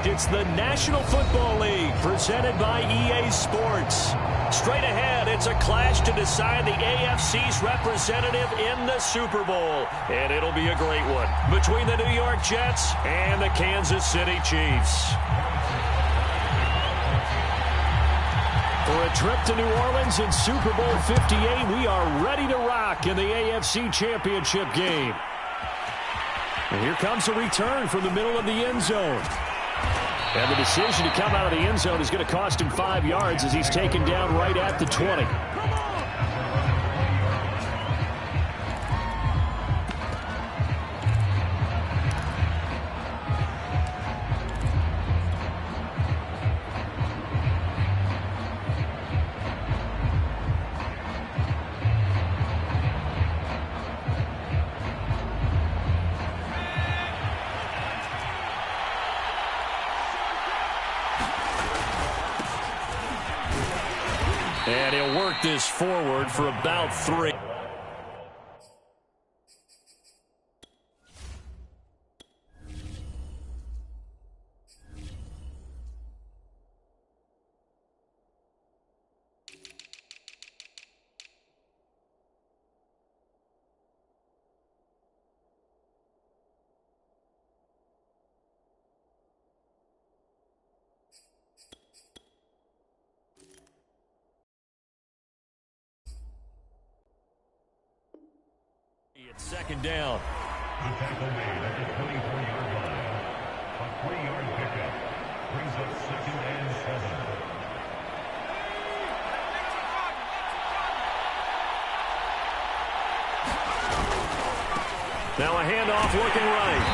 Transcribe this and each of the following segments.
It's the National Football League presented by EA Sports. Straight ahead, it's a clash to decide the AFC's representative in the Super Bowl. And it'll be a great one between the New York Jets and the Kansas City Chiefs. For a trip to New Orleans in Super Bowl 58, we are ready to rock in the AFC Championship game. And here comes a return from the middle of the end zone. And the decision to come out of the end zone is going to cost him 5 yards as he's taken down right at the 20. And he'll work this forward for about 3. It's second down. The tackle made at the 24-yard line. A 3-yard pickup brings up 2nd and 7. Now a handoff looking right.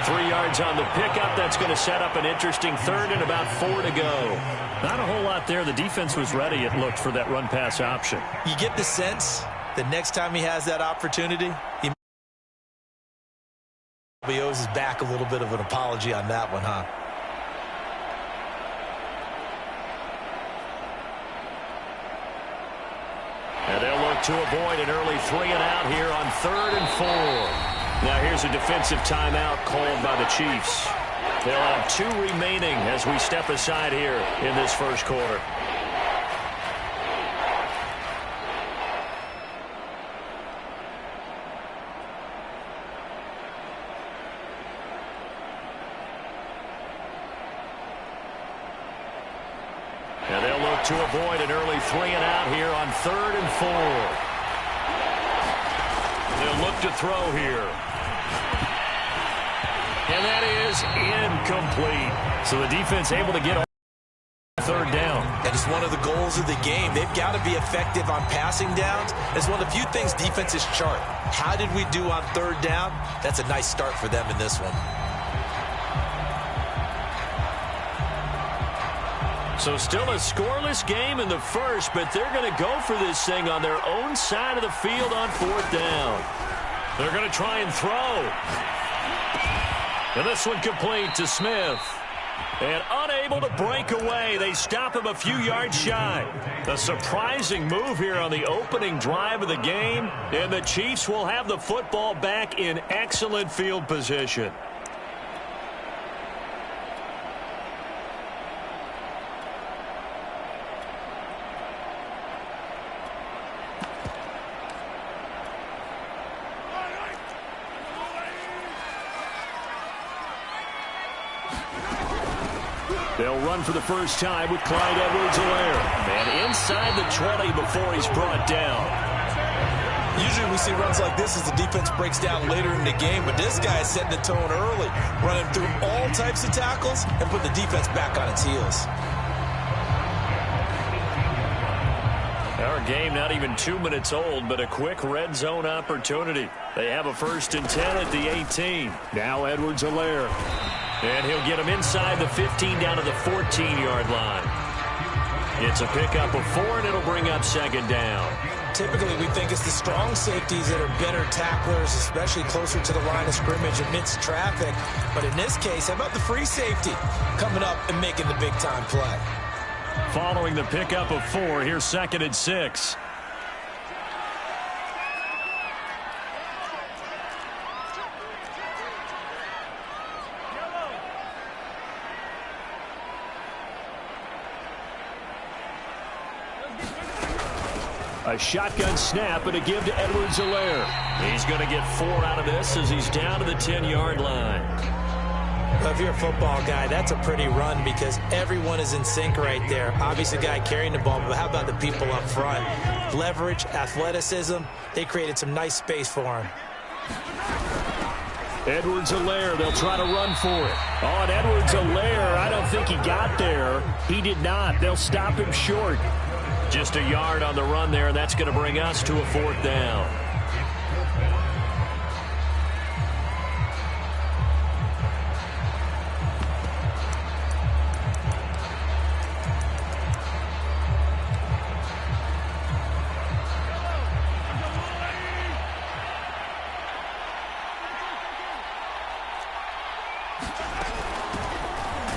3 yards on the pickup. That's going to set up an interesting 3rd and about 4 to go. Not a whole lot there. The defense was ready, it looked, for that run-pass option. You get the sense the next time he has that opportunity, he owes his back a little bit of an apology on that one, huh? And they'll look to avoid an early 3 and out here on 3rd and 4. Now here's a defensive timeout called by the Chiefs. They'll have 2 remaining as we step aside here in this first quarter. To avoid an early 3 and out here on 3rd and 4. They'll look to throw here. And that is incomplete. So the defense able to get on 3rd down. That is one of the goals of the game. They've got to be effective on passing downs. It's one of the few things defenses chart. How did we do on 3rd down? That's a nice start for them in this one. So still a scoreless game in the first, but they're going to go for this thing on their own side of the field on 4th down. They're going to try and throw. And this one complete to Smith. And unable to break away. They stop him a few yards shy. A surprising move here on the opening drive of the game. And the Chiefs will have the football back in excellent field position. They'll run for the first time with Clyde Edwards-Helaire. And inside the 20 before he's brought down. Usually we see runs like this as the defense breaks down later in the game, but this guy is setting the tone early, running through all types of tackles and putting the defense back on its heels. Our game not even 2 minutes old, but a quick red zone opportunity. They have a 1st and 10 at the 18. Now Edwards-Helaire. And he'll get him inside the 15 down to the 14-yard line. It's a pickup of 4, and it'll bring up 2nd down. Typically, we think it's the strong safeties that are better tacklers, especially closer to the line of scrimmage amidst traffic. But in this case, how about the free safety coming up and making the big-time play? Following the pickup of 4, here's 2nd and 6. A shotgun snap and a give to Edwards-Helaire. He's going to get 4 out of this as he's down to the 10-yard line. Well, if you're a football guy, that's a pretty run because everyone is in sync right there. Obviously, the guy carrying the ball, but how about the people up front? Leverage, athleticism, they created some nice space for him. Edwards-Helaire, they'll try to run for it. On Edwards-Helaire, I don't think he got there. He did not. They'll stop him short. Just a yard on the run there, and that's going to bring us to a 4th down.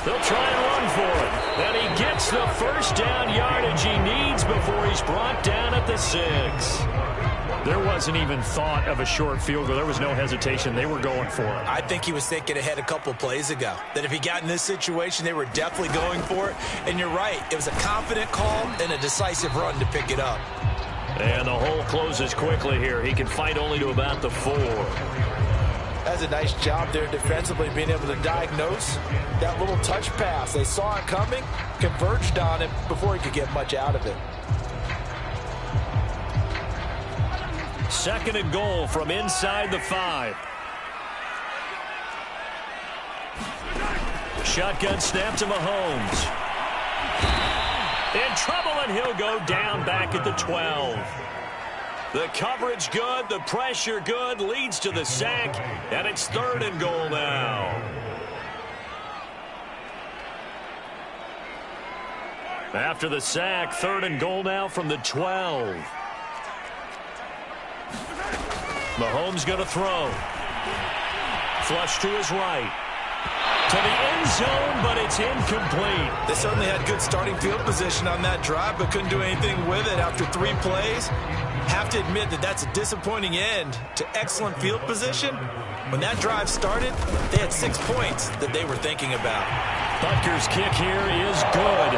They'll try and run for it. And he gets the first down yardage he needs before he's brought down at the 6. There wasn't even thought of a short field goal. There was no hesitation. They were going for it. I think he was thinking ahead a couple plays ago, that if he got in this situation, they were definitely going for it. And you're right. It was a confident call and a decisive run to pick it up. And the hole closes quickly here. He can fight only to about the 4. That's a nice job there defensively, being able to diagnose that little touch pass. They saw it coming, converged on it before he could get much out of it. 2nd and goal from inside the 5. Shotgun snap to Mahomes. In trouble, and he'll go down back at the 12. The coverage good, the pressure good, leads to the sack, and it's 3rd and goal now. After the sack, 3rd and goal now from the 12. Mahomes going to throw. Flush to his right. To the end zone, but it's incomplete. They certainly had good starting field position on that drive, but couldn't do anything with it after 3 plays. Have to admit that that's a disappointing end to excellent field position. When that drive started, they had 6 points that they were thinking about. Butker's kick here is good.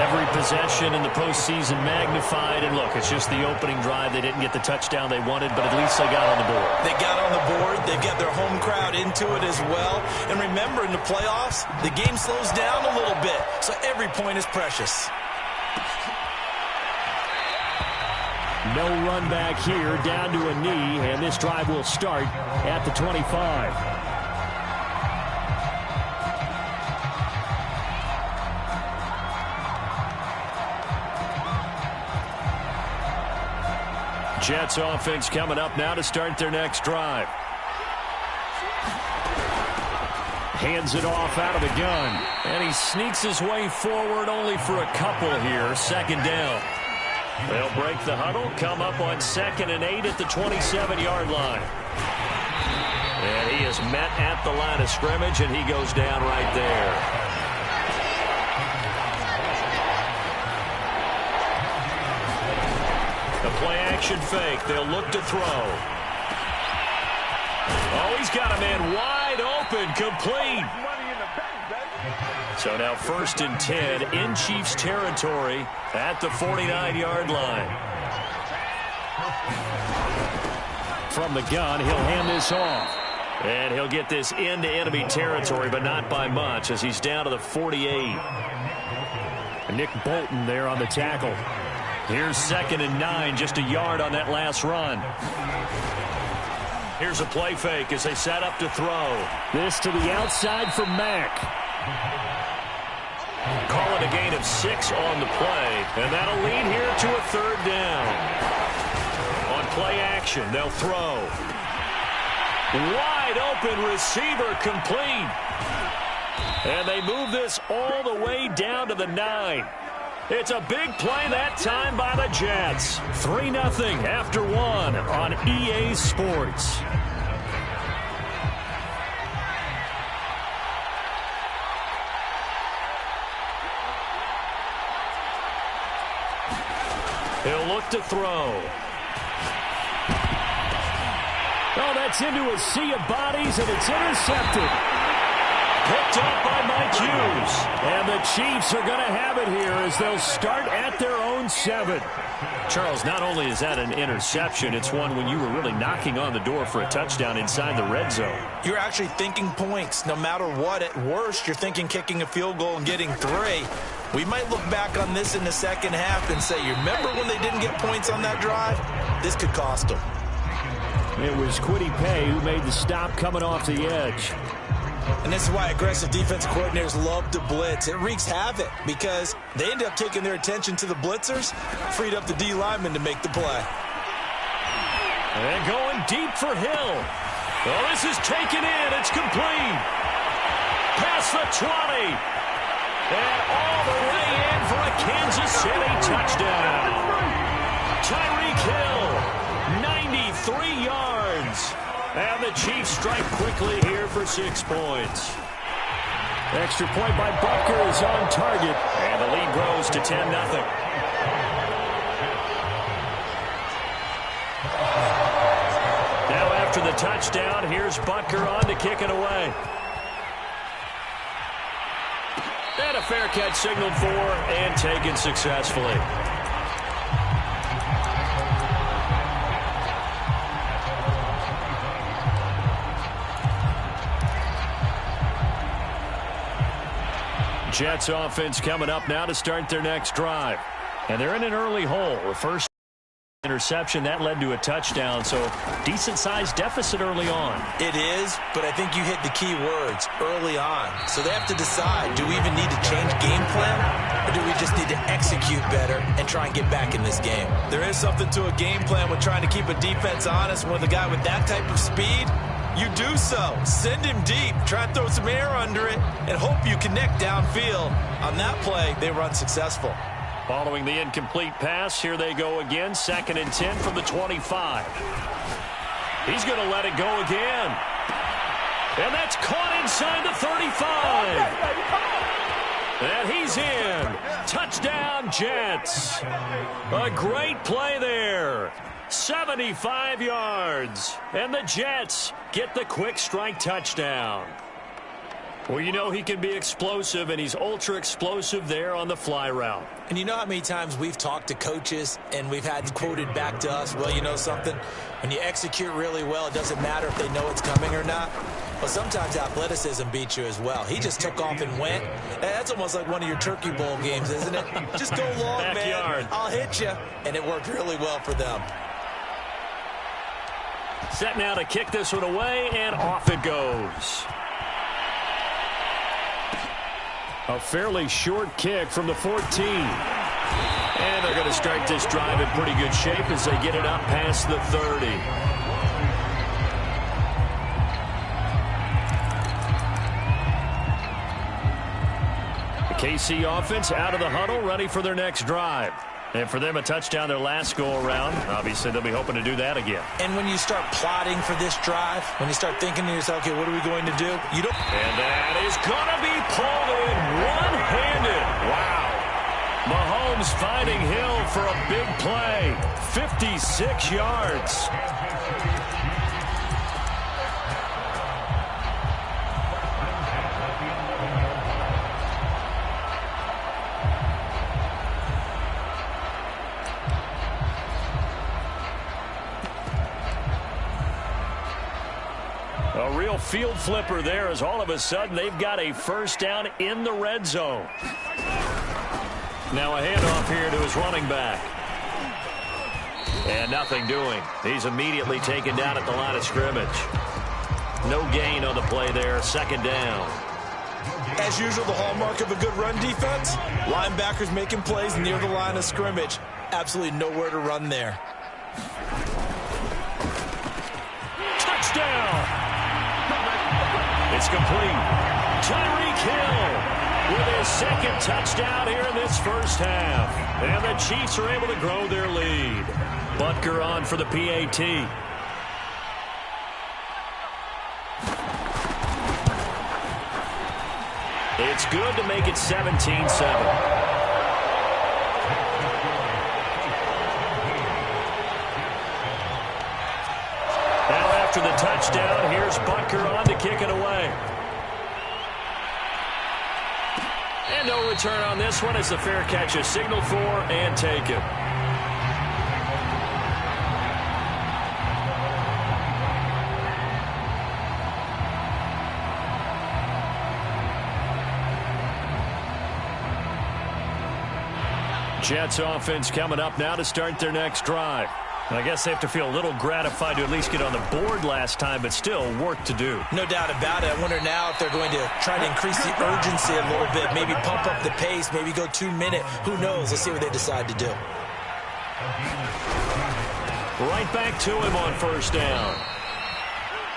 Every possession in the postseason magnified. And look, it's just the opening drive. They didn't get the touchdown they wanted, but at least they got on the board. They got on the board. They've got their home crowd into it as well. And remember, in the playoffs, the game slows down a little bit, so every point is precious. No run back here, down to a knee, and this drive will start at the 25. Jets offense coming up now to start their next drive. Hands it off out of the gun, and he sneaks his way forward only for a couple here. 2nd down. They'll break the huddle, come up on 2nd and 8 at the 27-yard line. And he is met at the line of scrimmage, and he goes down right there. A play-action fake. They'll look to throw. Oh, he's got a man wide open, complete. So now 1st and 10 in Chiefs territory at the 49-yard line. From the gun, he'll hand this off. And he'll get this into enemy territory, but not by much as he's down to the 48. Nick Bolton there on the tackle. Here's 2nd and 9, just a yard on that last run. Here's a play fake as they set up to throw. This to the outside for Mack. Call it a gain of 6 on the play, and that'll lead here to a 3rd down. On play action, they'll throw. Wide open receiver, complete. And they move this all the way down to the 9. It's a big play that time by the Jets. 3-0 after 1 on EA Sports. He'll look to throw. Oh, that's into a sea of bodies, and it's intercepted. Picked up by Hughes. And the Chiefs are going to have it here as they'll start at their own 7. Charles, not only is that an interception, it's one when you were really knocking on the door for a touchdown inside the red zone. You're actually thinking points. No matter what, at worst, you're thinking kicking a field goal and getting 3. We might look back on this in the second half and say, you remember when they didn't get points on that drive? This could cost them. It was Kwity Paye who made the stop coming off the edge. And this is why aggressive defensive coordinators love to blitz. It wreaks havoc because they end up taking their attention to the blitzers, freed up the D lineman to make the play. And going deep for Hill. Well, this is taken in. It's complete. Past the 20. And all the way in for a Kansas City touchdown. Tyreek Hill, 93 yards. And the Chiefs strike quickly here for 6 points. Extra point by Butker is on target. And the lead grows to 10-0. Now after the touchdown, here's Butker on to kick it away. And a fair catch signaled for and taken successfully. Jets offense coming up now to start their next drive. And they're in an early hole. The first interception, that led to a touchdown, so decent-sized deficit early on. It is, but I think you hit the key words, early on. So they have to decide, do we even need to change game plan, or do we just need to execute better and try and get back in this game? There is something to a game plan with trying to keep a defense honest. With a guy with that type of speed, you do so. Send him deep, try and throw some air under it, and hope you connect downfield. On that play, they were unsuccessful. Following the incomplete pass, here they go again. 2nd and 10 from the 25. He's going to let it go again. And that's caught inside the 35. And he's in. Touchdown, Jets. A great play there. 75 yards. And the Jets get the quick strike touchdown. Well, you know he can be explosive, and he's ultra-explosive there on the fly route. And you know how many times we've talked to coaches, and we've had quoted back to us, well, you know something? When you execute really well, it doesn't matter if they know it's coming or not. Well, sometimes athleticism beats you as well. He just took off and went. That's almost like one of your Turkey Bowl games, isn't it? Just go long, Backyard. man. I'll hit you. And it worked really well for them. Set now to kick this one away, and off it goes. A fairly short kick from the 14. And they're going to start this drive in pretty good shape as they get it up past the 30. The KC offense out of the huddle, ready for their next drive. And for them, a touchdown their last go-around. Obviously, they'll be hoping to do that again. And when you start plotting for this drive, when you start thinking to yourself, okay, what are we going to do? You don't. And that is going to be pulled in one-handed. Wow. Mahomes finding Hill for a big play. 56 yards. A real field flipper there as all of a sudden they've got a first down in the red zone. Now a handoff here to his running back. And nothing doing. He's immediately taken down at the line of scrimmage. No gain on the play there. 2nd down. As usual, the hallmark of a good run defense, linebackers making plays near the line of scrimmage. Absolutely nowhere to run there. Touchdown! It's complete. Tyreek Hill with his 2nd touchdown here in this first half. And the Chiefs are able to grow their lead. Butker on for the PAT. It's good to make it 17-7. After the touchdown, here's Butker on to kick it away. And no return on this one as the fair catch is signaled for and taken. Jets offense coming up now to start their next drive. I guess they have to feel a little gratified to at least get on the board last time, but still work to do. No doubt about it. I wonder now if they're going to try to increase the urgency a little bit, maybe pump up the pace, maybe go 2-minute. Who knows? Let's see what they decide to do. Right back to him on first down.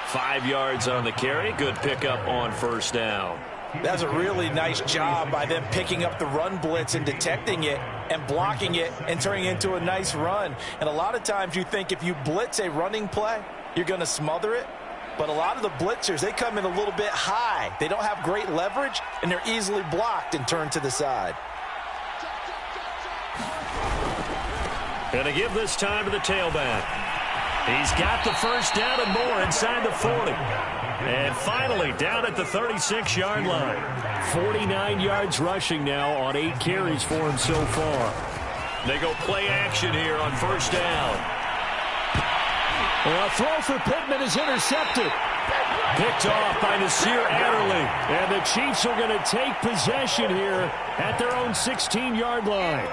5 yards on the carry. Good pickup on first down. That's a really nice job by them picking up the run blitz and detecting it and blocking it and turning it into a nice run. And a lot of times you think if you blitz a running play, you're going to smother it. But a lot of the blitzers, they come in a little bit high. They don't have great leverage, and they're easily blocked and turned to the side. Going to give this time to the tailback. He's got the first down and more inside the 40. And finally, down at the 36-yard line. 49 yards rushing now on 8 carries for him so far. They go play action here on first down. A throw for Pittman is intercepted. Picked off by Nasir Adderley. And the Chiefs are going to take possession here at their own 16-yard line.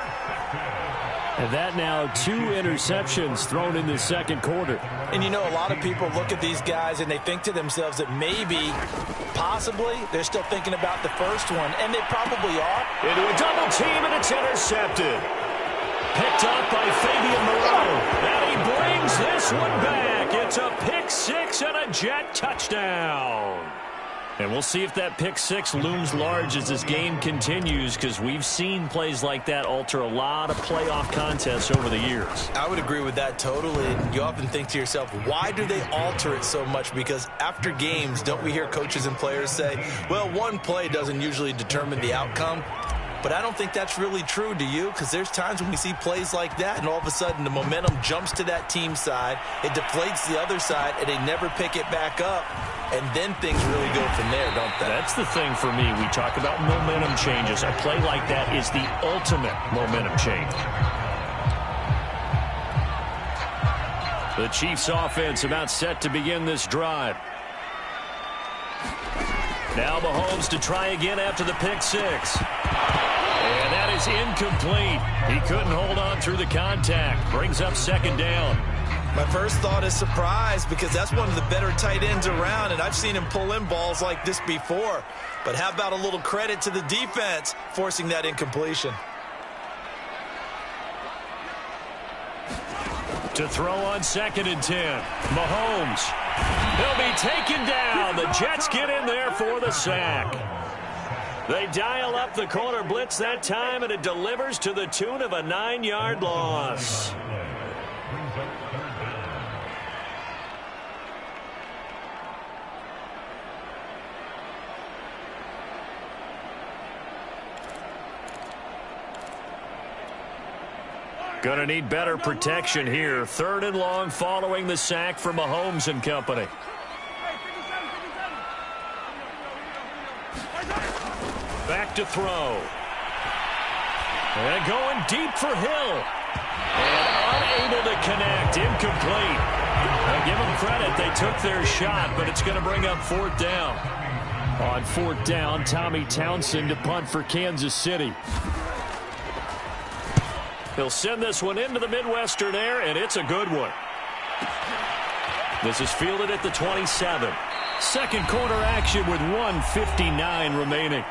And that now 2 interceptions thrown in the second quarter. And you know, a lot of people look at these guys and they think to themselves that maybe, possibly, they're still thinking about the first one. And they probably are. Into a double team, and it's intercepted. Picked up by Fabian Moreau. And he brings this one back. It's a pick 6 and a Jet touchdown. And we'll see if that pick 6 looms large as this game continues, because we've seen plays like that alter a lot of playoff contests over the years. I would agree with that totally. And you often think to yourself, why do they alter it so much? Because after games, don't we hear coaches and players say, well, one play doesn't usually determine the outcome? But I don't think that's really true, do you? Because there's times when we see plays like that, and all of a sudden the momentum jumps to that team side, it deflates the other side, and they never pick it back up. And then things really go from there, don't they? That's the thing for me. We talk about momentum changes. A play like that is the ultimate momentum change. The Chiefs offense about set to begin this drive. Now Mahomes to try again after the pick 6. And that is incomplete. He couldn't hold on through the contact. Brings up second down. My first thought is surprise, because that's one of the better tight ends around, and I've seen him pull in balls like this before. But how about a little credit to the defense forcing that incompletion? To throw on 2nd and 10. Mahomes. He'll be taken down. The Jets get in there for the sack. They dial up the corner blitz that time, and it delivers to the tune of a 9-yard loss. Going to need better protection here. 3rd and long following the sack from Mahomes and company. Back to throw. And going deep for Hill. And unable to connect. Incomplete. I give them credit. They took their shot, but it's going to bring up 4th down. On 4th down, Tommy Townsend to punt for Kansas City. He'll send this one into the Midwestern air, and it's a good one. This is fielded at the 27. Second quarter action with 1:59 remaining.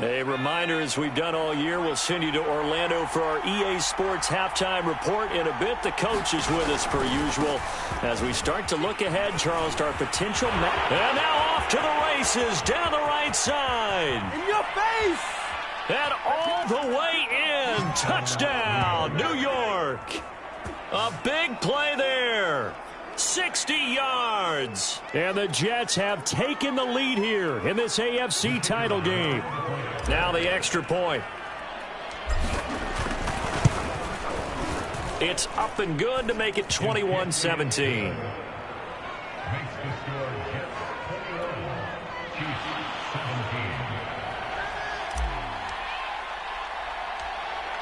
A reminder, as we've done all year, we'll send you to Orlando for our EA Sports halftime report in a bit. The coach is with us per usual as we start to look ahead, Charles, to our potential match. And now off to the races down the right side. In your face! And all the way in. Touchdown, New York. A big play there. 60 yards. And the Jets have taken the lead here in this AFC title game. Now the extra point. It's up and good to make it 21-17. Makes the score Jets 21, Chiefs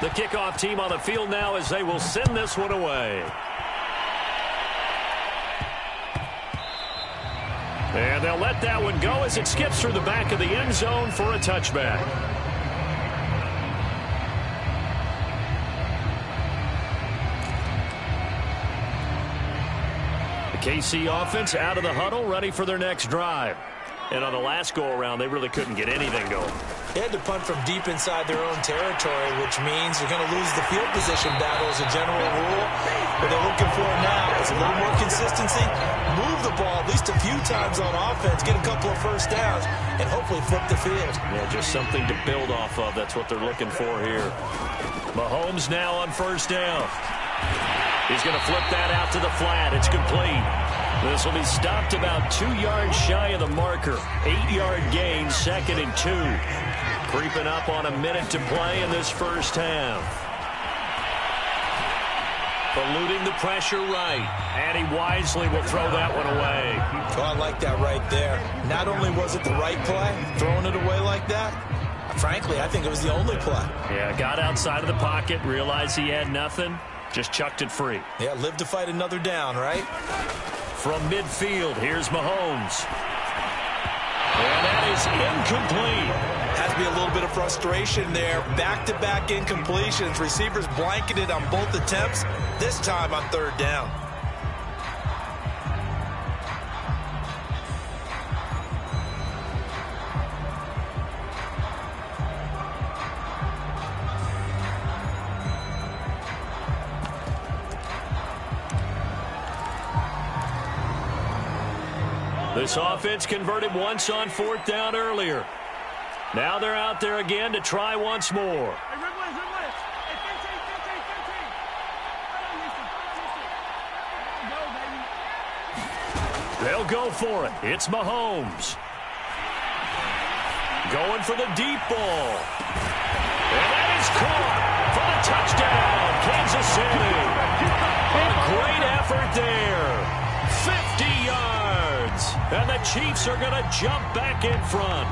17. The kickoff team on the field now as they will send this one away. And they'll let that one go as it skips through the back of the end zone for a touchback. The KC offense out of the huddle, ready for their next drive. And on the last go-around, they really couldn't get anything going. They had to punt from deep inside their own territory, which means you're going to lose the field position battle as a general rule. What they're looking for now is a little more consistency, move the ball at least a few times on offense, get a couple of first downs, and hopefully flip the field. Yeah, just something to build off of. That's what they're looking for here. Mahomes now on first down. He's going to flip that out to the flat. It's complete. This will be stopped about 2 yards shy of the marker. 8-yard gain, 2nd and 2. Creeping up on a minute to play in this first half. Eluding the pressure right. And he wisely will throw that one away. Oh, I like that right there. Not only was it the right play, throwing it away like that, frankly, I think it was the only play. Yeah, got outside of the pocket, realized he had nothing, just chucked it free. Yeah, live to fight another down, right? From midfield, here's Mahomes. And that is incomplete. Has to be a little bit of frustration there. Back-to-back incompletions. Receivers blanketed on both attempts, this time on 3rd down. This offense converted once on 4th down earlier. Now they're out there again to try once more. They'll go for it. It's Mahomes. Going for the deep ball. And that is caught for the touchdown, Kansas City. A great effort there. 50 yards. And the Chiefs are going to jump back in front.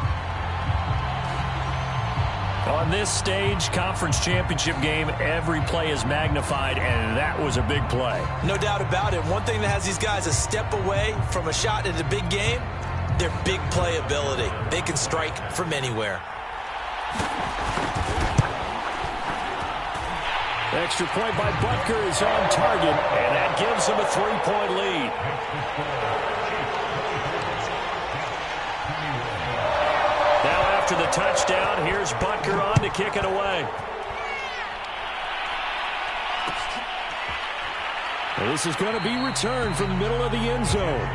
On this stage, conference championship game, every play is magnified, and that was a big play. No doubt about it. One thing that has these guys a step away from a shot at a big game, their big play ability. They can strike from anywhere. Extra point by Butker is on target, and that gives them a 3-point lead. Now after the touchdown, here's Butker on to kick it away. This is going to be returned from the middle of the end zone.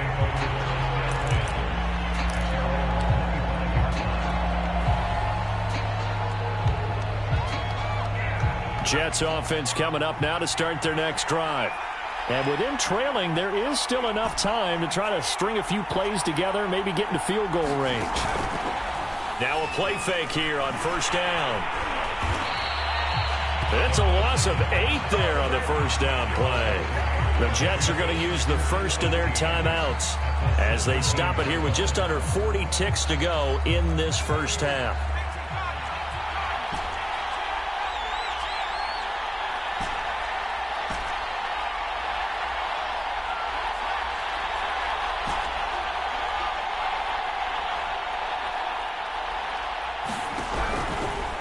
Jets offense coming up now to start their next drive. And with them trailing, there is still enough time to try to string a few plays together, maybe get into field goal range. Now a play fake here on first down. It's a loss of 8 there on the first down play. The Jets are going to use the first of their timeouts as they stop it here with just under 40 ticks to go in this first half.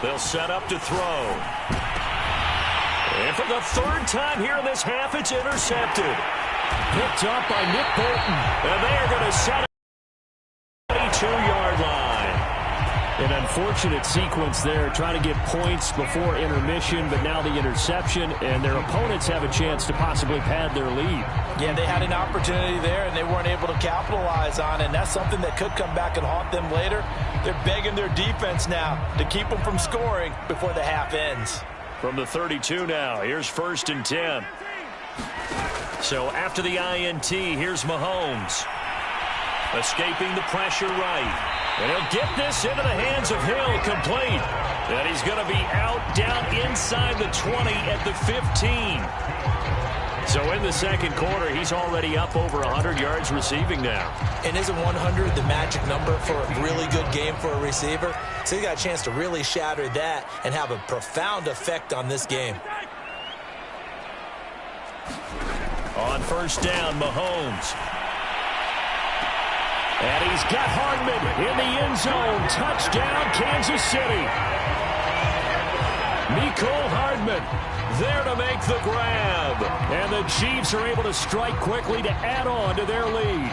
They'll set up to throw. And for the 3rd time here in this half, it's intercepted. Picked up by Nick Bolton. And they are going to set it at the 22-yard line. An unfortunate sequence there, trying to get points before intermission, but now the interception, and their opponents have a chance to possibly pad their lead. Yeah, they had an opportunity there, and they weren't able to capitalize on it, and that's something that could come back and haunt them later. They're begging their defense now to keep them from scoring before the half ends. From the 32 now, here's 1st and 10. So after the INT, here's Mahomes. Escaping the pressure right. And he'll get this into the hands of Hill, complete. And he's going to be out down inside the 20 at the 15. So in the second quarter, he's already up over 100 yards receiving now. And isn't 100 the magic number for a really good game for a receiver? So he got a chance to really shatter that and have a profound effect on this game. On first down, Mahomes. And he's got Hardman in the end zone. Touchdown, Kansas City. Mecole Hardman there to make the grab. And the Chiefs are able to strike quickly to add on to their lead.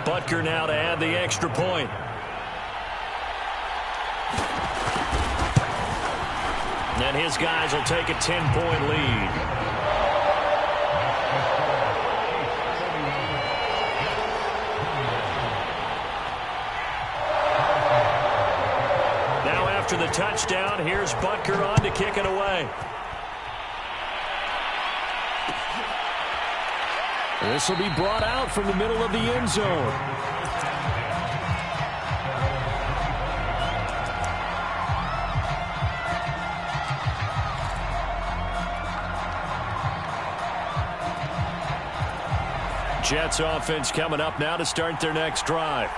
Butker now to add the extra point. And his guys will take a 10-point lead. Now after the touchdown, here's Butker on to kick it away. This will be brought out from the middle of the end zone. Jets offense coming up now to start their next drive.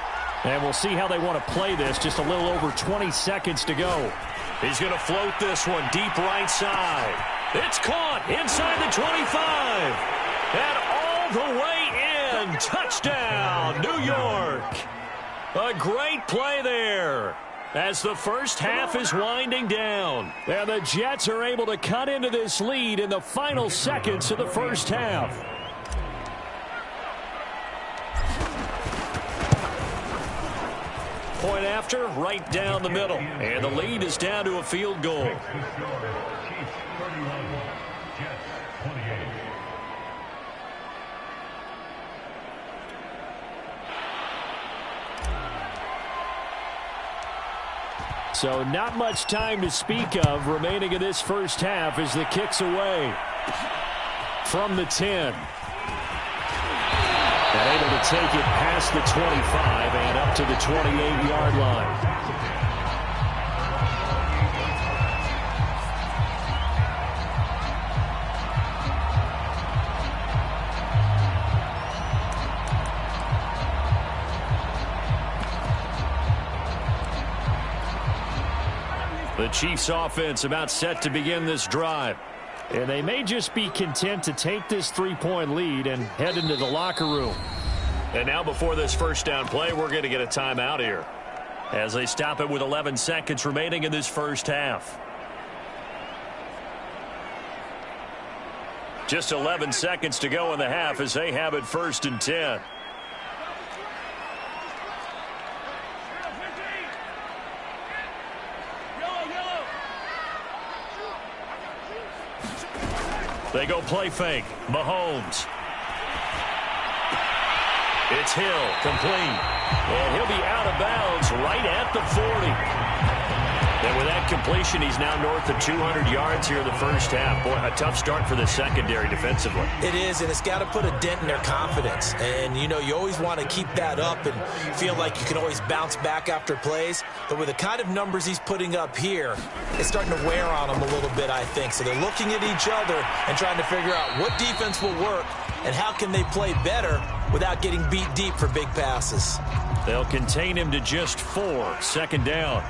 And we'll see how they want to play this. Just a little over 20 seconds to go. He's going to float this one deep right side. It's caught inside the 25. And all the way in. Touchdown, New York. A great play there as the first half is winding down. And the Jets are able to cut into this lead in the final seconds of the first half. Point after, right down the middle. And the lead is down to a field goal. Chiefs 31, Jets 28. So not much time to speak of remaining in this first half as the kick's away from the 10. And able to take it past the 25 and up to the 28-yard line. The Chiefs offense about set to begin this drive. And they may just be content to take this 3-point lead and head into the locker room. And now before this first down play, we're going to get a timeout here as they stop it with 11 seconds remaining in this first half. Just 11 seconds to go in the half as they have it 1st and 10. They go play fake. Mahomes. It's Hill, complete. And he'll be out of bounds right at the 40. And with that completion, he's now north of 200 yards here in the first half. Boy, a tough start for the secondary defensively. It is, and it's got to put a dent in their confidence. And, you know, you always want to keep that up and feel like you can always bounce back after plays. But with the kind of numbers he's putting up here, it's starting to wear on them a little bit, I think. So they're looking at each other and trying to figure out what defense will work and how can they play better without getting beat deep for big passes. They'll contain him to just 4. 2nd down.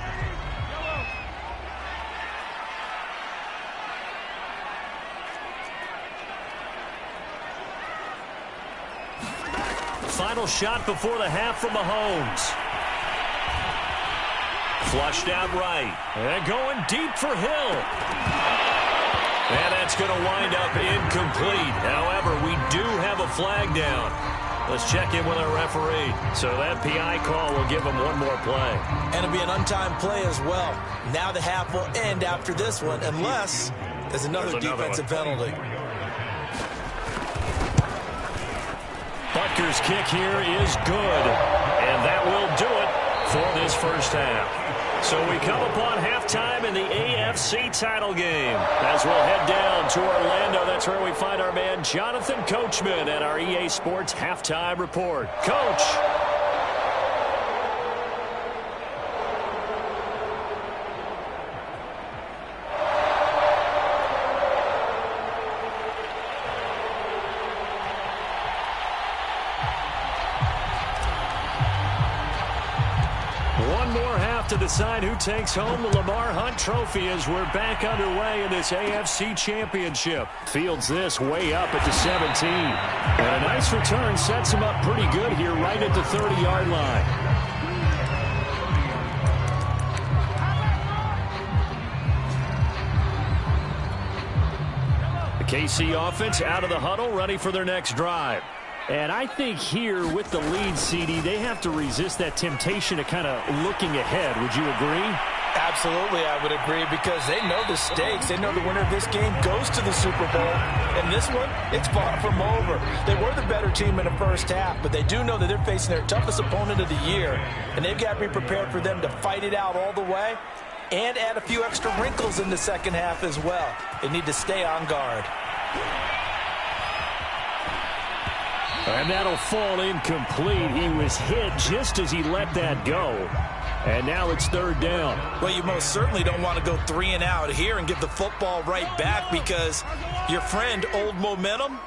Final shot before the half from Mahomes. Flushed out right. And going deep for Hill. And that's going to wind up incomplete. However, we do have a flag down. Let's check in with our referee. So that PI call will give him one more play. And it'll be an untimed play as well. Now the half will end after this one unless there's another defensive penalty. Butker's kick here is good. And that will do it for this first half. So we come upon halftime in the AFC AFC title game. As we'll head down to Orlando, that's where we find our man Jonathan Coachman at our EA Sports Halftime Report. Coach. To decide who takes home the Lamar Hunt Trophy as we're back underway in this AFC Championship. Fields this way up at the 17. And a nice return sets him up pretty good here right at the 30-yard line. The KC offense out of the huddle, ready for their next drive. And I think here with the lead, CD, they have to resist that temptation of kind of looking ahead. Would you agree? Absolutely, I would agree, because they know the stakes. They know the winner of this game goes to the Super Bowl. And this one, it's far from over. They were the better team in the first half, but they do know that they're facing their toughest opponent of the year. And they've got to be prepared for them to fight it out all the way and add a few extra wrinkles in the second half as well. They need to stay on guard. And that'll fall incomplete. He was hit just as he let that go. And now it's third down. Well, you most certainly don't want to go 3 and out here and give the football right back, because your friend, Old Momentum,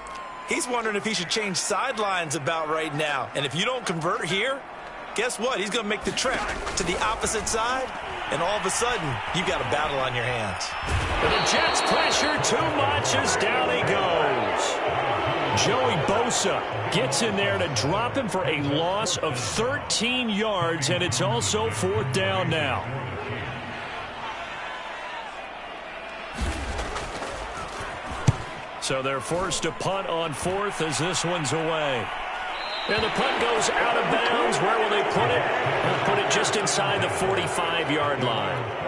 he's wondering if he should change sidelines about right now. And if you don't convert here, guess what? He's going to make the trek to the opposite side, and all of a sudden, you've got a battle on your hands. And the Jets pressure too much as down he goes. Joey Bosa gets in there to drop him for a loss of 13 yards, and it's also fourth down now. So they're forced to punt on fourth as this one's away. And the punt goes out of bounds. Where will they put it? They'll put it just inside the 45-yard line.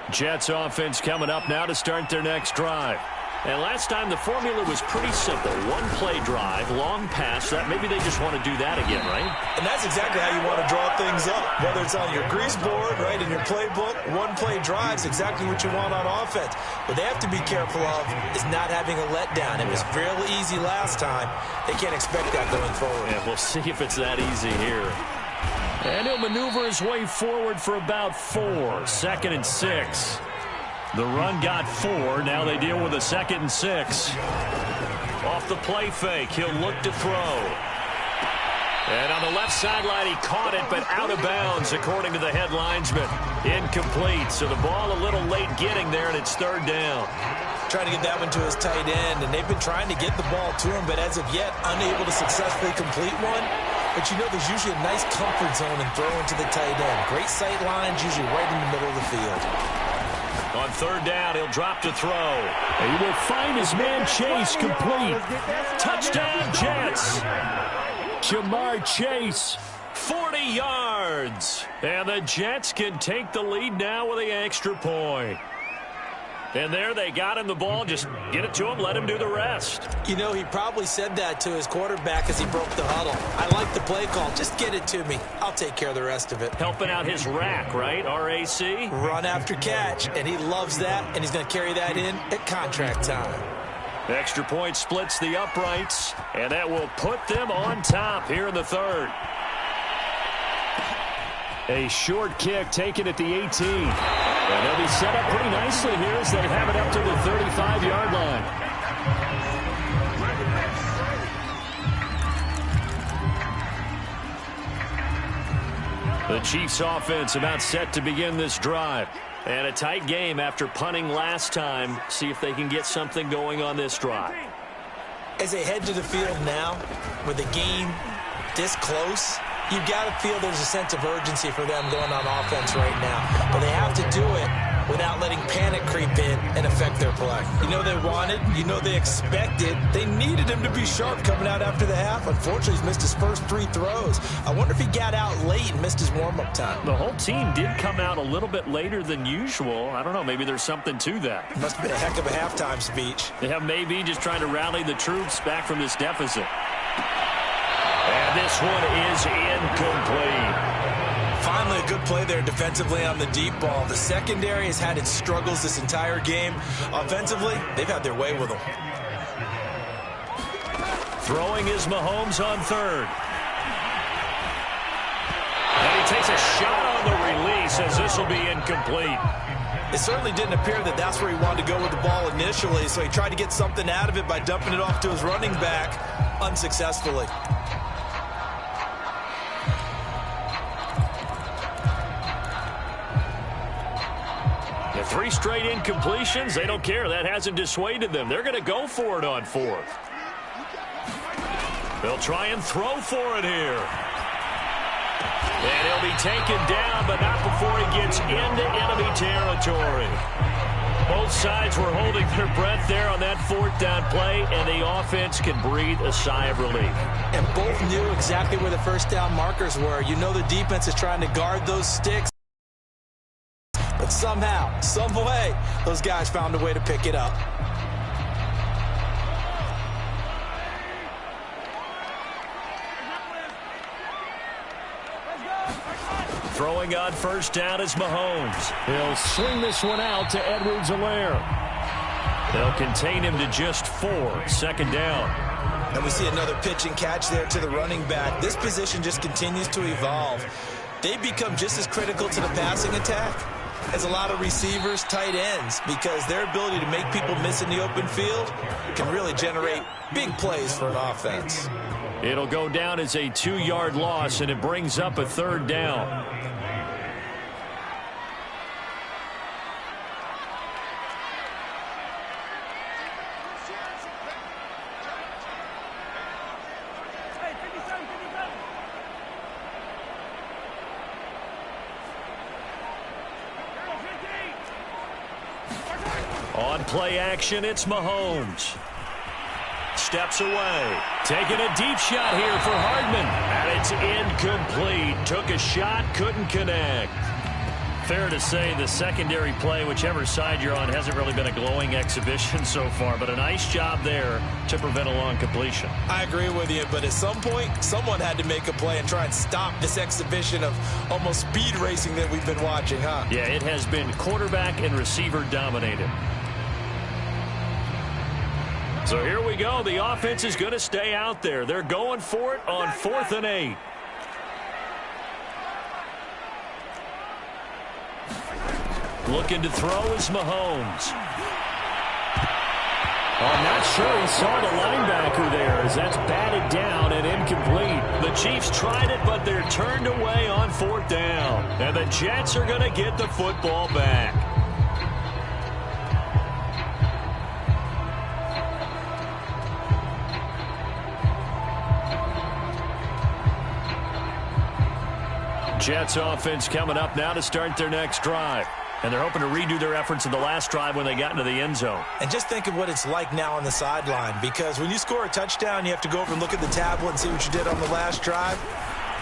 Jets offense coming up now to start their next drive. And last time the formula was pretty simple. One-play drive, long pass. That maybe they just want to do that again, right? And that's exactly how you want to draw things up. Whether it's on your grease board, right, in your playbook, one-play drive's exactly what you want on offense. What they have to be careful of is not having a letdown. It was fairly easy last time. They can't expect that going forward. Yeah, we'll see if it's that easy here. And he'll maneuver his way forward for about 4. 2nd and 6. The run got 4. Now they deal with a 2nd and 6. Off the play fake, he'll look to throw. And on the left sideline, he caught it, but out of bounds, according to the head linesman. Incomplete, so the ball a little late getting there, and it's third down. Trying to get that one to his tight end, and they've been trying to get the ball to him, but as of yet, unable to successfully complete one. But you know there's usually a nice comfort zone in throwing to the tight end. Great sight lines, usually right in the middle of the field. On third down, he'll drop to throw. And he will find his man Chase complete. Touchdown, Jets. Jamar Chase, 40 yards. And the Jets can take the lead now with the extra point. And there they got him the ball. Just get it to him, let him do the rest. You know, he probably said that to his quarterback as he broke the huddle. I like the play call. Just get it to me. I'll take care of the rest of it. Helping out his rack, right? RAC? Run after catch. And he loves that, and he's going to carry that in at contract time. Extra point splits the uprights, and that will put them on top here in the third. A short kick taken at the 18. And they'll be set up pretty nicely here as they have it up to the 35-yard line. The Chiefs offense about set to begin this drive. And a tight game after punting last time. See if they can get something going on this drive. As they head to the field now, with the game this close, you've got to feel there's a sense of urgency for them going on offense right now. But they have to do it without letting panic creep in and affect their play. You know they wanted, you know they expected, they needed him to be sharp coming out after the half. Unfortunately, he's missed his first 3 throws. I wonder if he got out late and missed his warm-up time. The whole team did come out a little bit later than usual. I don't know, maybe there's something to that. Must have been a heck of a halftime speech. Yeah, maybe just trying to rally the troops back from this deficit. And this one is incomplete. Finally, a good play there defensively on the deep ball. The secondary has had its struggles this entire game. Offensively, they've had their way with them. Throwing is Mahomes on third. And he takes a shot on the release as this will be incomplete. It certainly didn't appear that that's where he wanted to go with the ball initially, so he tried to get something out of it by dumping it off to his running back unsuccessfully. The 3 straight incompletions, they don't care. That hasn't dissuaded them. They're going to go for it on 4th. They'll try and throw for it here. And he'll be taken down, but not before he gets into enemy territory. Both sides were holding their breath there on that 4th down play, and the offense can breathe a sigh of relief. And both knew exactly where the first down markers were. You know the defense is trying to guard those sticks. But somehow, some way, those guys found a way to pick it up. Throwing on first down is Mahomes. He'll swing this one out to Edwards-Helaire. They'll contain him to just 4, 2nd down. And we see another pitch and catch there to the running back. This position just continues to evolve. They become just as critical to the passing attack as a lot of receivers, tight ends, because their ability to make people miss in the open field can really generate big plays for an offense. It'll go down as a 2-yard loss, and it brings up a 3rd down. On play action, it's Mahomes. Steps away. Taking a deep shot here for Hardman. And it's incomplete. Took a shot, couldn't connect. Fair to say the secondary play, whichever side you're on, hasn't really been a glowing exhibition so far. But a nice job there to prevent a long completion. I agree with you, but at some point, someone had to make a play and try and stop this exhibition of almost speed racing that we've been watching, huh? Yeah, it has been quarterback and receiver dominated. So here we go. The offense is going to stay out there. They're going for it on 4th and 8. Looking to throw is Mahomes. I'm not sure he saw the linebacker there as that's batted down and incomplete. The Chiefs tried it, but they're turned away on 4th down. And the Jets are going to get the football back. Jets offense coming up now to start their next drive. And they're hoping to redo their efforts in the last drive when they got into the end zone. And just think of what it's like now on the sideline, because when you score a touchdown, you have to go over and look at the tablet and see what you did on the last drive.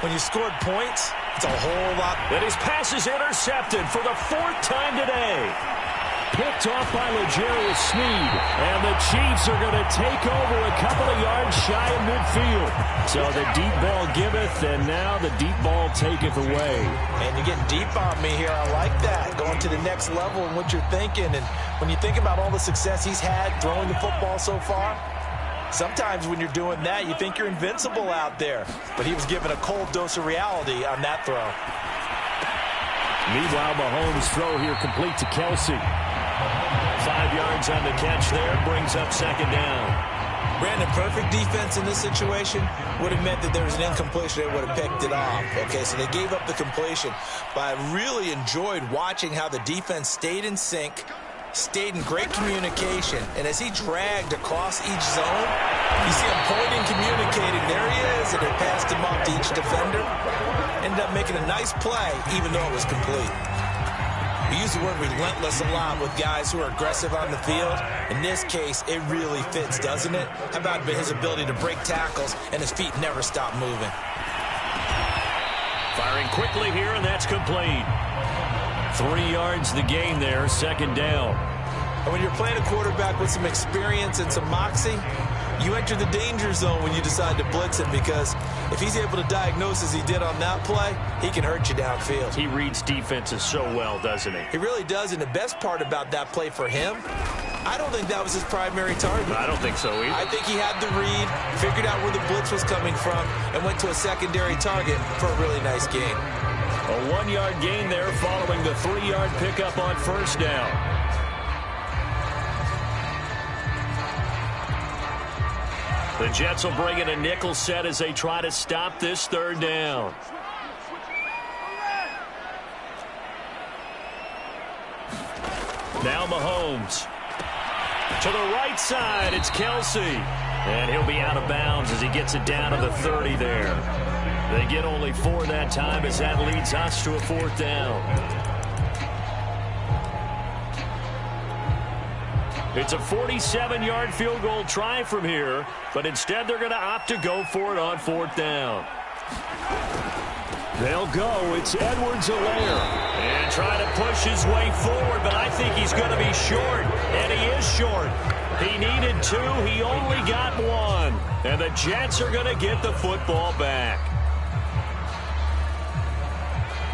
When you scored points, it's a whole lot. And his pass is intercepted for the 4th time today. Picked off by L'Jarius Sneed. And the Chiefs are going to take over a couple of yards shy of midfield. So the deep ball giveth, and now the deep ball taketh away. And you're getting deep on me here. I like that. Going to the next level and what you're thinking. And when you think about all the success he's had throwing the football so far, sometimes when you're doing that, you think you're invincible out there. But he was given a cold dose of reality on that throw. Meanwhile, Mahomes' throw here complete to Kelsey. 5 yards on the catch there, brings up 2nd down. Brandon, perfect defense in this situation would have meant that there was an incompletion. They would have picked it off. Okay, so they gave up the completion. But I really enjoyed watching how the defense stayed in sync, stayed in great communication. And as he dragged across each zone, you see him pointing, communicating. There he is, and they passed him off to each defender. Ended up making a nice play, even though it was complete. We use the word relentless a lot with guys who are aggressive on the field. In this case, it really fits, doesn't it? How about his ability to break tackles and his feet never stop moving? Firing quickly here, and that's complete. 3 yards the gain there, second down. And when you're playing a quarterback with some experience and some moxie, you enter the danger zone when you decide to blitz him, because if he's able to diagnose as he did on that play, he can hurt you downfield. He reads defenses so well, doesn't he? He really does, and the best part about that play for him, I don't think that was his primary target. I don't think so either. I think he had the read, figured out where the blitz was coming from, and went to a secondary target for a really nice gain. A 1-yard gain there following the 3-yard pickup on first down. The Jets will bring in a nickel set as they try to stop this third down. Now Mahomes. To the right side, it's Kelsey. And he'll be out of bounds as he gets it down to the 30 there. They get only 4 that time as that leads us to a 4th down. It's a 47-yard field goal try from here, but instead they're going to opt to go for it on 4th down. They'll go. It's Edwards-Helaire. And trying to push his way forward, but I think he's going to be short. And he is short. He needed 2. He only got 1. And the Jets are going to get the football back.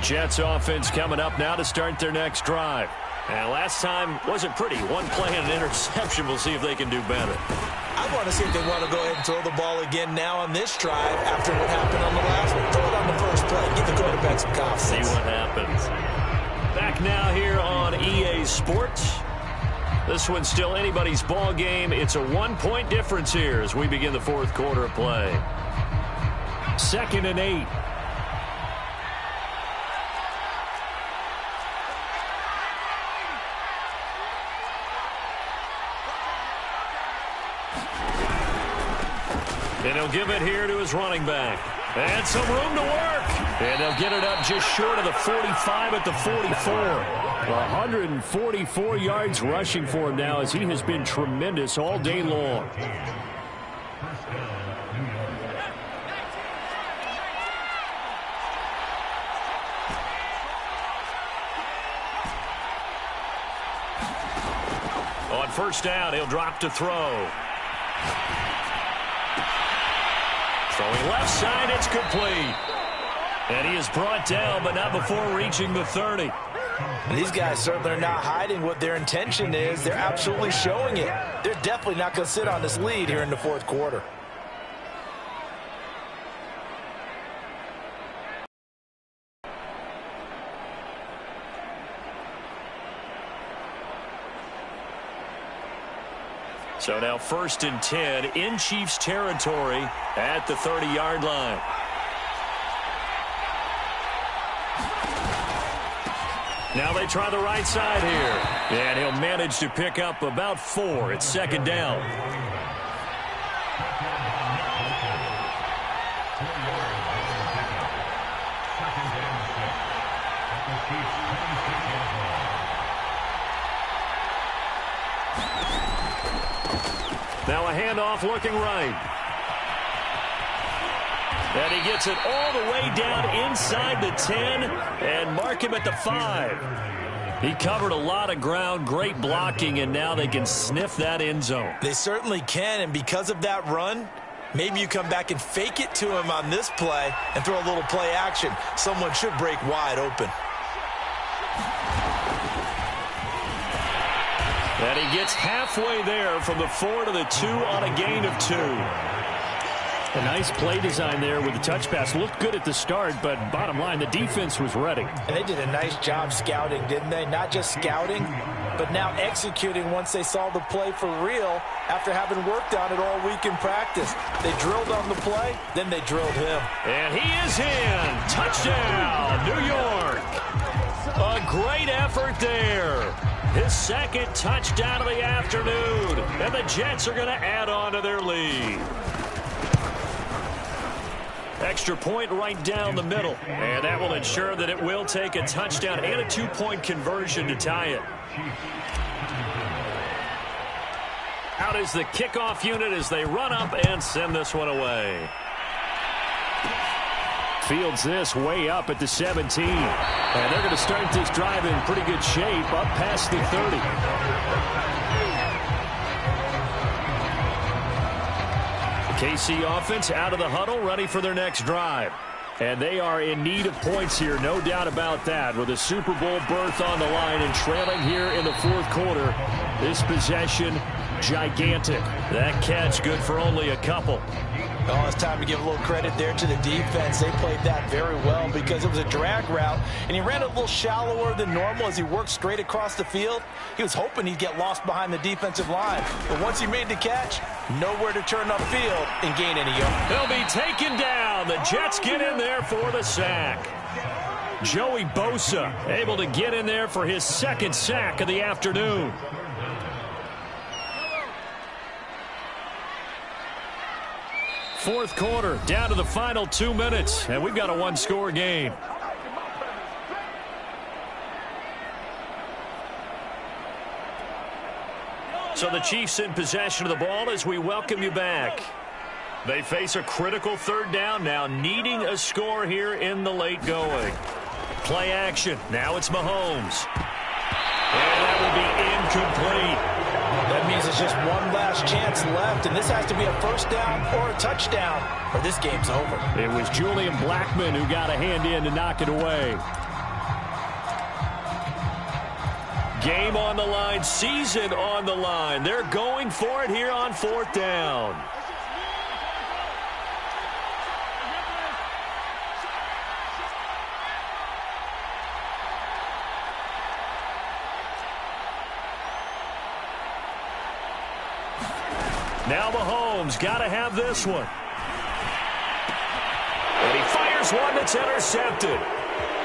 Jets offense coming up now to start their next drive. And last time wasn't pretty. 1 play and an interception. We'll see if they can do better. I want to see if they want to go ahead and throw the ball again now on this drive after what happened on the last one. Throw it on the first play. Give the quarterback some confidence. See what happens. Back now here on EA Sports. This one's still anybody's ball game. It's a 1-point difference here as we begin the 4th quarter of play. 2nd and 8. And he'll give it here to his running back. And some room to work. And they'll get it up just short of the 45 at the 44. 144 yards rushing for him now as he has been tremendous all day long. On first down, he'll drop to throw. Throwing left side, it's complete. And he is brought down, but not before reaching the 30. And these guys certainly are not hiding what their intention is. They're absolutely showing it. They're definitely not going to sit on this lead here in the 4th quarter. So now 1st and 10 in Chiefs territory at the 30-yard line. Now they try the right side here. And he'll manage to pick up about 4. It's 2nd down. Now a handoff looking right. And he gets it all the way down inside the 10 and mark him at the 5. He covered a lot of ground, great blocking, and now they can sniff that end zone. They certainly can, and because of that run, maybe you come back and fake it to him on this play and throw a little play action. Someone should break wide open. And he gets halfway there from the 4 to the 2 on a gain of 2. A nice play design there with the touch pass. Looked good at the start, but bottom line, the defense was ready. And they did a nice job scouting, didn't they? Not just scouting, but now executing once they saw the play for real after having worked on it all week in practice. They drilled on the play, then they drilled him. And he is in. Touchdown, New York. A great effort there. His 2nd touchdown of the afternoon. And the Jets are going to add on to their lead. Extra point right down the middle. And that will ensure that it will take a touchdown and a 2-point conversion to tie it. Out is the kickoff unit as they run up and send this one away. Fields this way up at the 17. And they're going to start this drive in pretty good shape up past the 30. The KC offense out of the huddle, ready for their next drive. And they are in need of points here, no doubt about that, with a Super Bowl berth on the line and trailing here in the fourth quarter. This possession, gigantic. That catch good for only a couple. Oh, it's time to give a little credit there to the defense. They played that very well because it was a drag route, and he ran a little shallower than normal as he worked straight across the field. He was hoping he'd get lost behind the defensive line. But once he made the catch, nowhere to turn upfield and gain any yards. They'll be taken down. The Jets get in there for the sack. Joey Bosa able to get in there for his second sack of the afternoon. Fourth quarter, down to the final 2 minutes, and we've got a one-score game. So the Chiefs in possession of the ball as we welcome you back. They face a critical third down now, needing a score here in the late going. Play action. Now it's Mahomes. And that will be incomplete. That means it's just one last chance left, and this has to be a first down or a touchdown, or this game's over. It was Julian Blackmon who got a hand in to knock it away. Game on the line, season on the line. They're going for it here on fourth down. Now Mahomes got to have this one. And he fires one that's intercepted.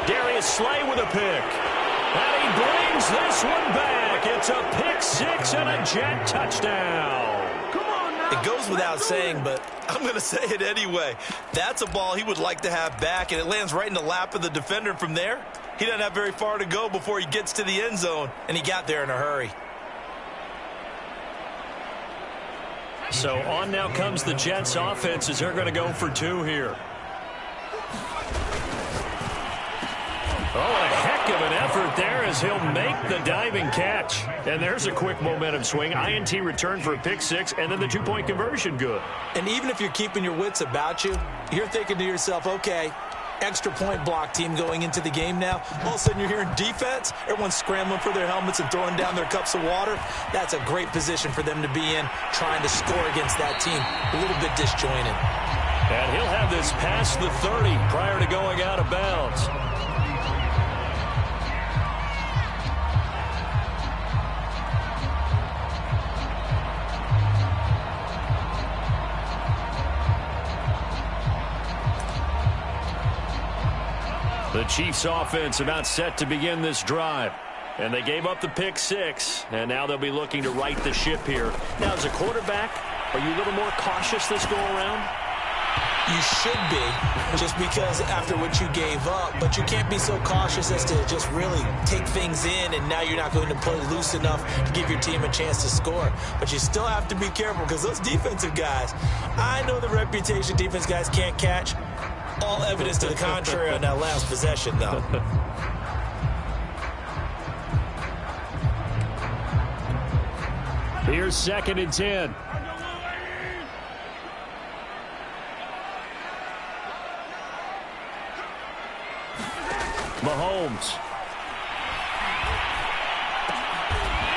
Darius Slay with a pick. And he brings this one back. It's a pick six and a Jet touchdown. It goes without saying, but I'm going to say it anyway. That's a ball he would like to have back, and it lands right in the lap of the defender. From there, he doesn't have very far to go before he gets to the end zone, and he got there in a hurry. So on now comes the Jets offense as they're going to go for two here. Oh, a heck of an effort there as he'll make the diving catch. And there's a quick momentum swing. INT return for a pick six, and then the two-point conversion good. And even if you're keeping your wits about you, you're thinking to yourself, okay, extra point block team going into the game now. All of a sudden you're hearing defense. Everyone's scrambling for their helmets and throwing down their cups of water. That's a great position for them to be in, trying to score against that team. A little bit disjointed. And he'll have this past the 30 prior to going out of bounds. The Chiefs offense about set to begin this drive. And they gave up the pick six, and now they'll be looking to right the ship here. Now, as a quarterback, are you a little more cautious this go around? You should be, just because after what you gave up. But you can't be so cautious as to just really take things in, and now you're not going to play loose enough to give your team a chance to score. But you still have to be careful because those defensive guys, I know the reputation defense guys can't catch. All evidence to the contrary on that last possession, though. Here's 2nd and 10. Mahomes.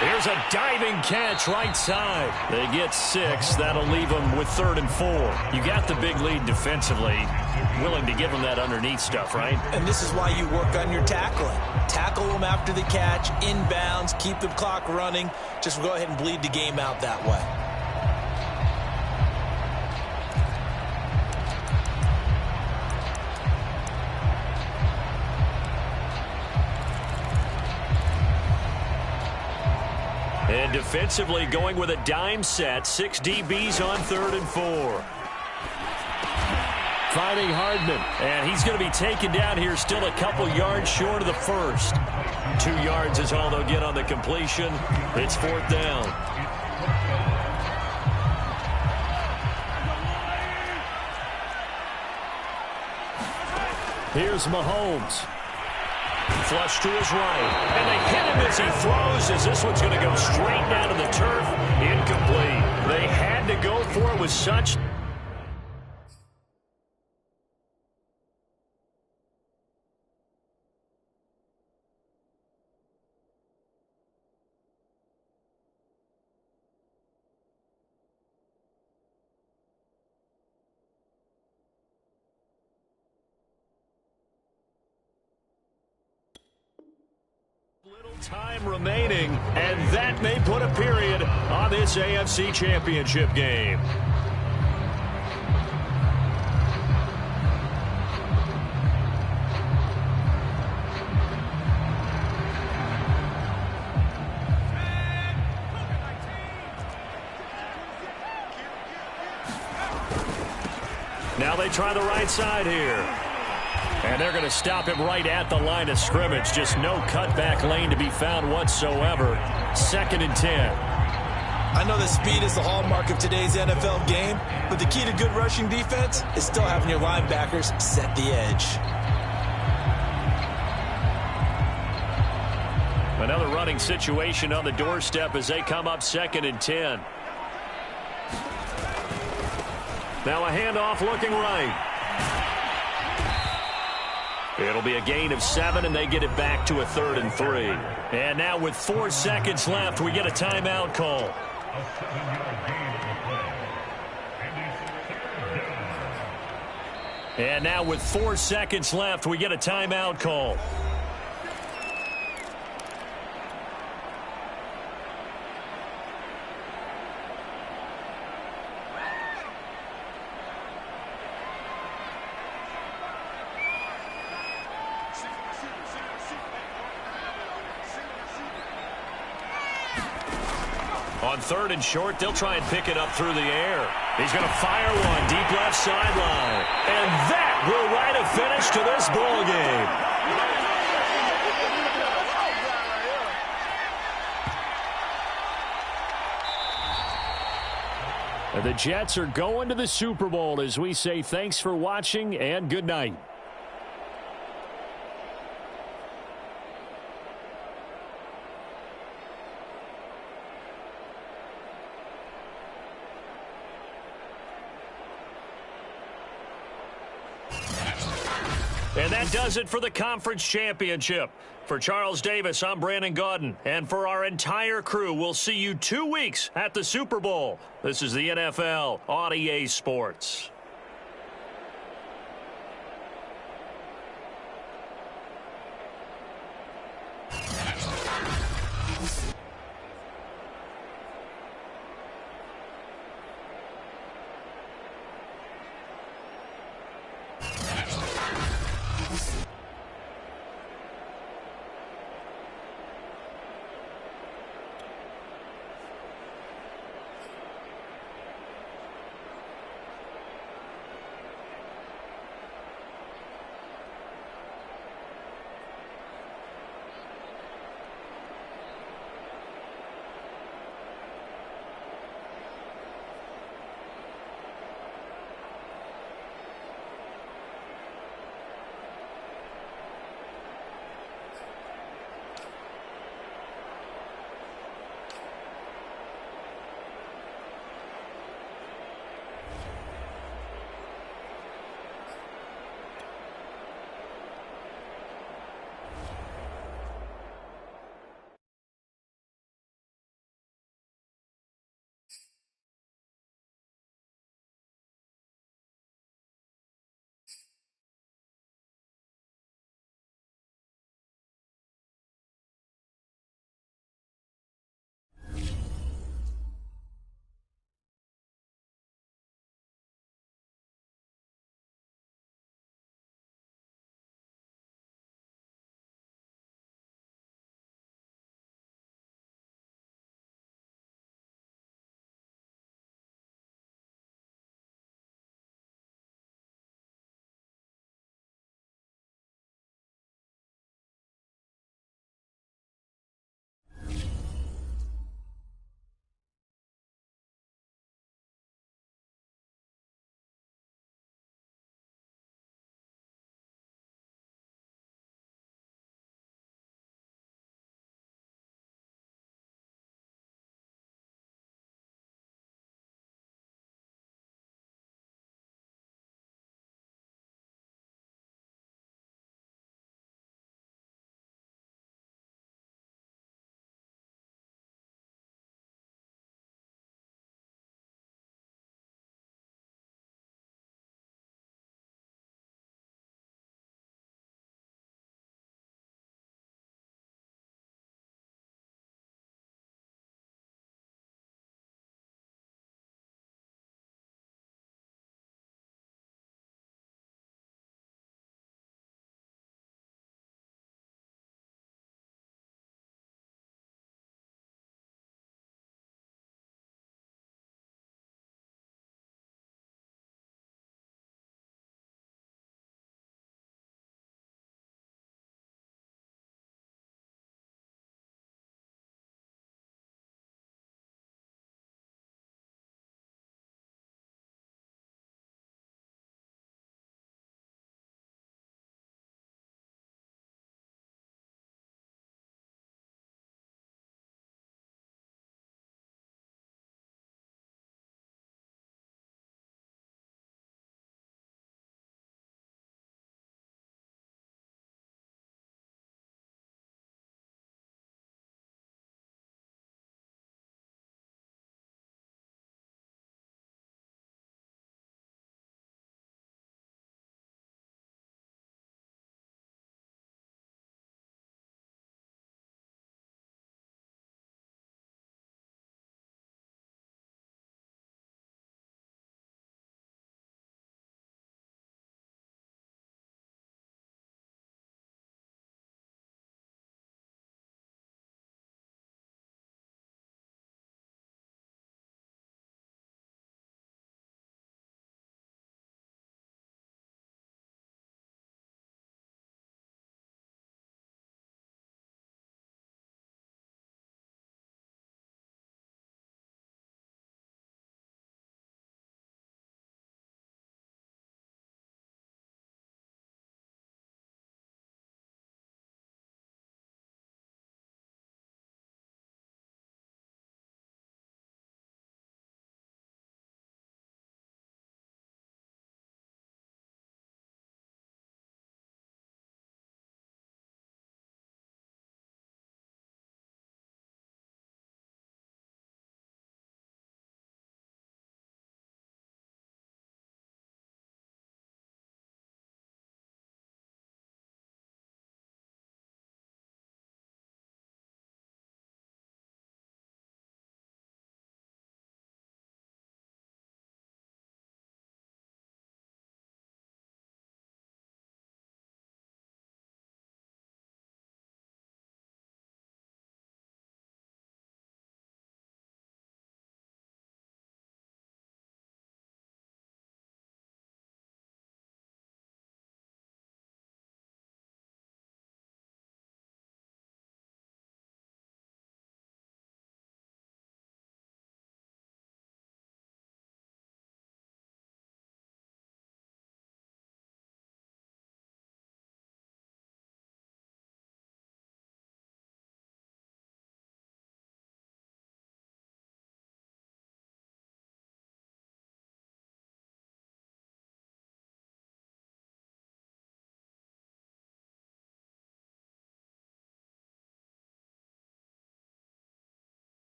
Here's a diving catch right side. They get 6. That'll leave them with 3rd and 4. You got the big lead defensively. Willing to give them that underneath stuff, right? And this is why you work on your tackling. Tackle them after the catch, inbounds, keep the clock running. Just go ahead and bleed the game out that way. And defensively going with a dime set. 6 DBs on 3rd and 4. finding Hardman. And he's going to be taken down here still a couple yards short of the first. 2 yards is all they'll get on the completion. It's 4th down. Here's Mahomes. Flush to his right. And they hit him as he throws, as this one's going to go straight down to the turf. Incomplete. They had to go for it with such... Little time remaining, and that may put a period on this AFC Championship game. Now they try the right side here. And they're going to stop him right at the line of scrimmage. Just no cutback lane to be found whatsoever. 2nd and 10. I know that speed is the hallmark of today's NFL game, but the key to good rushing defense is still having your linebackers set the edge. Another running situation on the doorstep as they come up 2nd and 10. Now a handoff looking right. It'll be a gain of 7, and they get it back to a 3rd and 3. And now with 4 seconds left, we get a timeout call. A 7-yard gain on the play. And now with 4 seconds left, we get a timeout call. On 3rd and short, they'll try and pick it up through the air. He's going to fire one deep left sideline. And that will write a finish to this ball game. The Jets are going to the Super Bowl as we say thanks for watching and good night. And that does it for the conference championship. For Charles Davis, I'm Brandon Gaudin. And for our entire crew, we'll see you 2 weeks at the Super Bowl. This is the NFL on EA Sports.